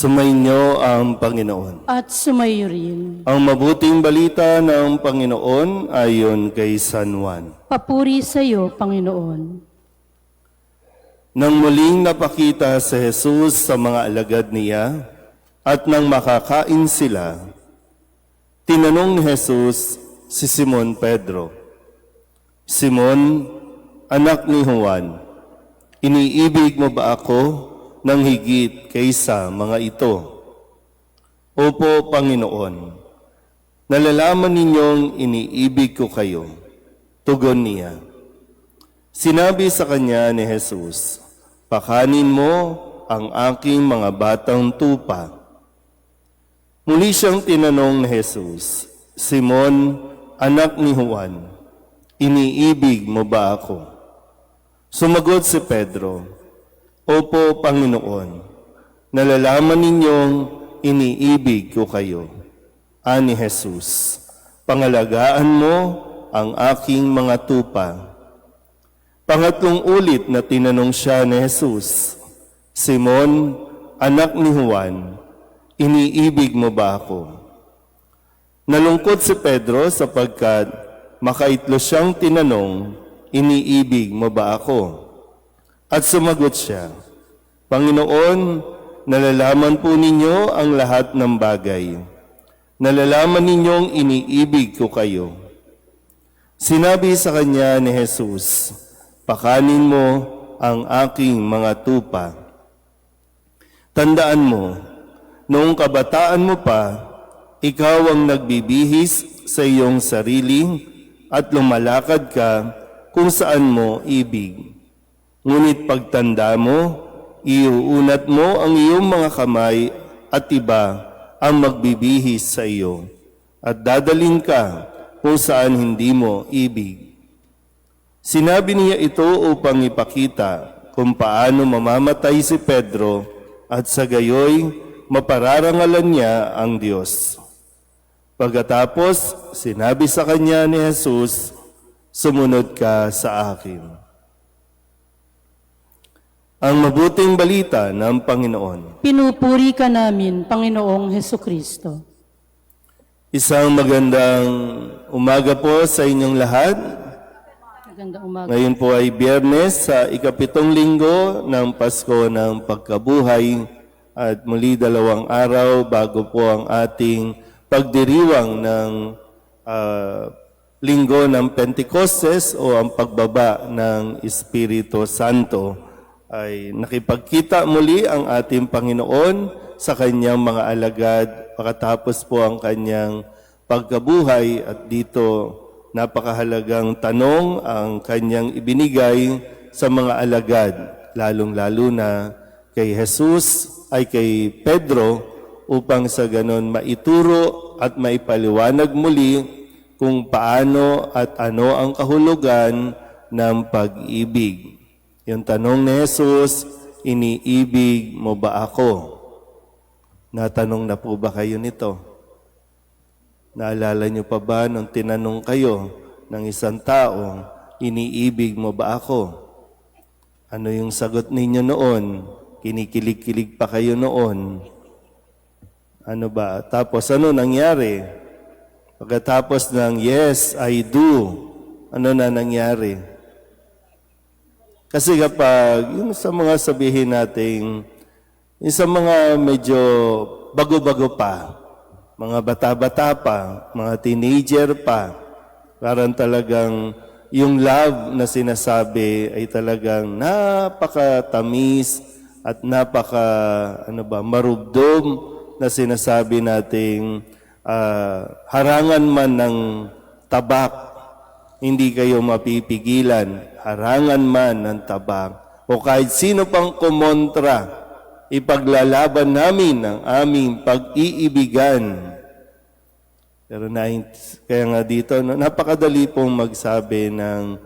Sumainyo ang Panginoon. At sumayo rin. Ang mabuting balita ng Panginoon ayon kay San Juan. Papuri sa iyo, Panginoon. Nang muling napakita si Jesus sa mga alagad niya at nang makakain sila, tinanong ni Jesus si Simon Pedro, "Simon, anak ni Juan, iniibig mo ba ako nang higit kaysa mga ito?" "Opo, Panginoon, nalalaman ninyong iniibig ko kayo," tugon niya. Sinabi sa kanya ni Jesus, "Pakanin mo ang aking mga batang tupa." Muli siyang tinanong ni Jesus, "Simon, anak ni Juan, iniibig mo ba ako?" Sumagot si Pedro, "Opo, Panginoon, nalalaman ninyong iniibig ko kayo." Ani Jesus, "Pangalagaan mo ang aking mga tupa." Pangatlong ulit na tinanong siya ni Jesus, "Simon, anak ni Juan, iniibig mo ba ako?" Nalungkot si Pedro sapagkat makaitlo siyang tinanong, "Iniibig mo ba ako?" At sumagot siya, "Panginoon, nalalaman po ninyo ang lahat ng bagay. Nalalaman ninyong iniibig ko kayo." Sinabi sa kanya ni Jesus, "Pakanin mo ang aking mga tupa." Tandaan mo, noong kabataan mo pa, ikaw ang nagbibihis sa iyong sarili at lumalakad ka kung saan mo ibig. Ngunit pagtanda mo, iuunat mo ang iyong mga kamay at iba ang magbibihis sa iyo at dadalhin ka kung saan hindi mo ibig. Sinabi niya ito upang ipakita kung paano mamamatay si Pedro at sa gayoy mapararangalan niya ang Diyos. Pagkatapos, sinabi sa kanya ni Jesus, "Sumunod ka sa akin." Ang mabuting balita ng Panginoon. Pinupuri ka namin, Panginoong Hesukristo. Isang magandang umaga po sa inyong lahat. Magandang umaga. Ngayon po ay Biyernes sa ikapitong linggo ng Pasko ng Pagkabuhay at muli 2 araw bago po ang ating pagdiriwang ng linggo ng Pentecostes o ang pagbaba ng Espiritu Santo. Ay nakipagkita muli ang ating Panginoon sa kanyang mga alagad pagkatapos po ang kanyang pagkabuhay at dito napakahalagang tanong ang kanyang ibinigay sa mga alagad, lalong-lalo na kay Jesus ay kay Pedro upang sa ganon maituro at maipaliwanag muli kung paano at ano ang kahulugan ng pag-ibig. Yung tanong ni Jesus, "Iniibig mo ba ako?" Natanong na po ba kayo nito? Naalala niyo pa ba nung tinanong kayo ng isang tao, "Iniibig mo ba ako?" Ano yung sagot ninyo noon? Kinikilig-kilig pa kayo noon. Ano ba? Tapos ano nangyari? Pagkatapos ng "Yes, I do," ano na nangyari? Kasi kapag yung sa mga sabihin nating, yung sa mga medyo bago-bago pa, mga bata-bata pa, mga teenager pa, parang talagang yung love na sinasabi ay talagang napakatamis at marubdom na sinasabi nating harangan man ng tabak, hindi kayo mapipigilan. Harangan man ng tabak o kahit sino pang kumontra, ipaglalaban namin ang aming pag-iibigan. Pero kaya nga dito, napakadali pong magsabi ng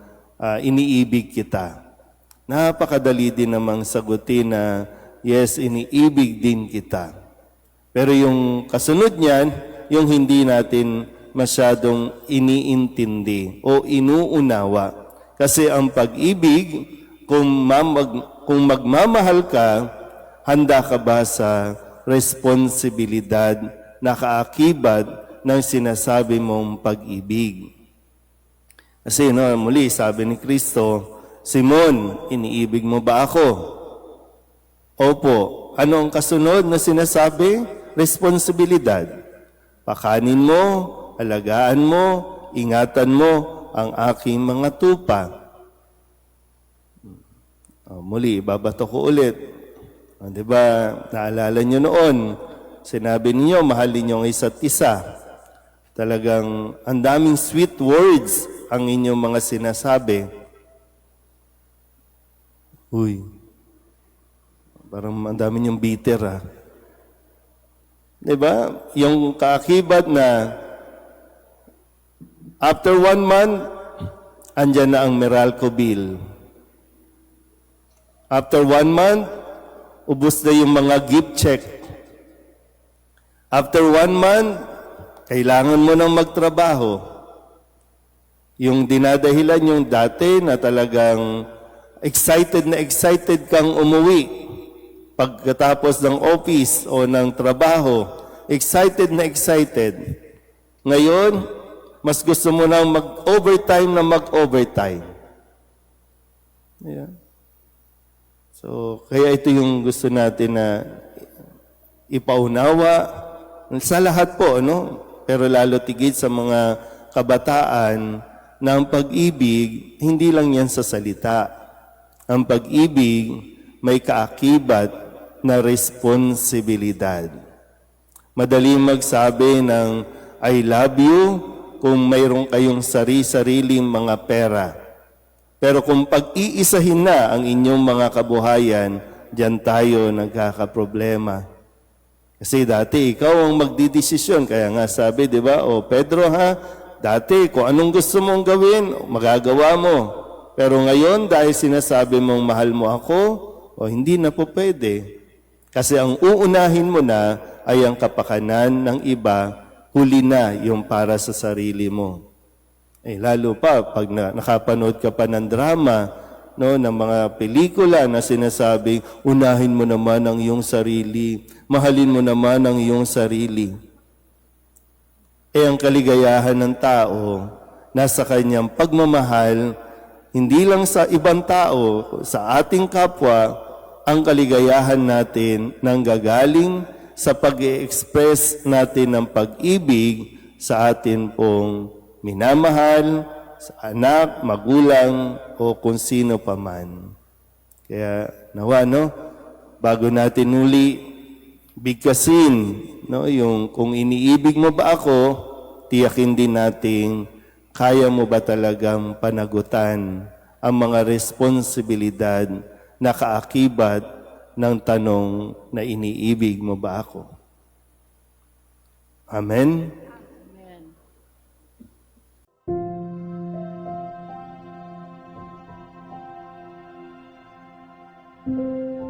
iniibig kita. Napakadali din namang sagutin na yes, iniibig din kita. Pero yung kasunod niyan, yung hindi natin masyadong iniintindi o inuunawa. Kasi ang pag-ibig, kung magmamahal ka, handa ka ba sa responsibilidad na kaakibat ng sinasabi mong pag-ibig. Kasi muli sabi ni Kristo, Simon, iniibig mo ba ako? Opo. Ano ang kasunod na sinasabi? Responsibilidad. Pakanin mo, alagaan mo, ingatan mo ang aking mga tupa. Muli, ibabato ko ulit. Diba, naalala nyo noon, sinabi niyo, mahalin niyo ang isa't isa. Talagang ang daming sweet words ang inyong mga sinasabi. Uy, parang ang dami niyong bitter Diba? Yung kaakibat na after 1 month, andyan na ang Meralco bill. After 1 month, ubos na yung mga gift check. After 1 month, kailangan mo nang magtrabaho. Yung dinadahilan yung dati na talagang excited kang umuwi. Pagkatapos ng office o ng trabaho, excited. Ngayon, mas gusto mo nang mag-overtime. Yeah. So, kaya ito yung gusto natin na ipaunawa sa lahat po, pero lalo tigit sa mga kabataan na ang pag-ibig, hindi lang yan sa salita. Ang pag-ibig may kaakibat na responsibilidad. Madali magsabi ng I love you kung mayroon kayong sariling mga pera. Pero kung pag-iisahin na ang inyong mga kabuhayan, diyan tayo nagkakaproblema. Kasi dati ikaw ang magdidesisyon. Kaya nga sabi, di ba, Pedro dati kung anong gusto mong gawin, magagawa mo. Pero ngayon, dahil sinasabi mong mahal mo ako, hindi na po pwede. Kasi ang uunahin mo na ay ang kapakanan ng iba, huli na yung para sa sarili mo. Lalo pa, pag nakapanood ka pa ng drama, ng mga pelikula na sinasabing, unahin mo naman ang iyong sarili, mahalin mo naman ang iyong sarili. Ang kaligayahan ng tao, nasa kanyang pagmamahal, hindi lang sa ibang tao, sa ating kapwa, ang kaligayahan natin nanggagaling sa pag-i-express natin ng pag-ibig sa atin pong minamahal, sa anak, magulang, o kung sino pa man. Kaya nawa, bago natin uli bigkasin, yung kung iniibig mo ba ako, tiyakin din natin, kaya mo ba talagang panagutan ang mga responsibilidad na kaakibat ng tanong na iniibig mo ba ako? Amen? Amen.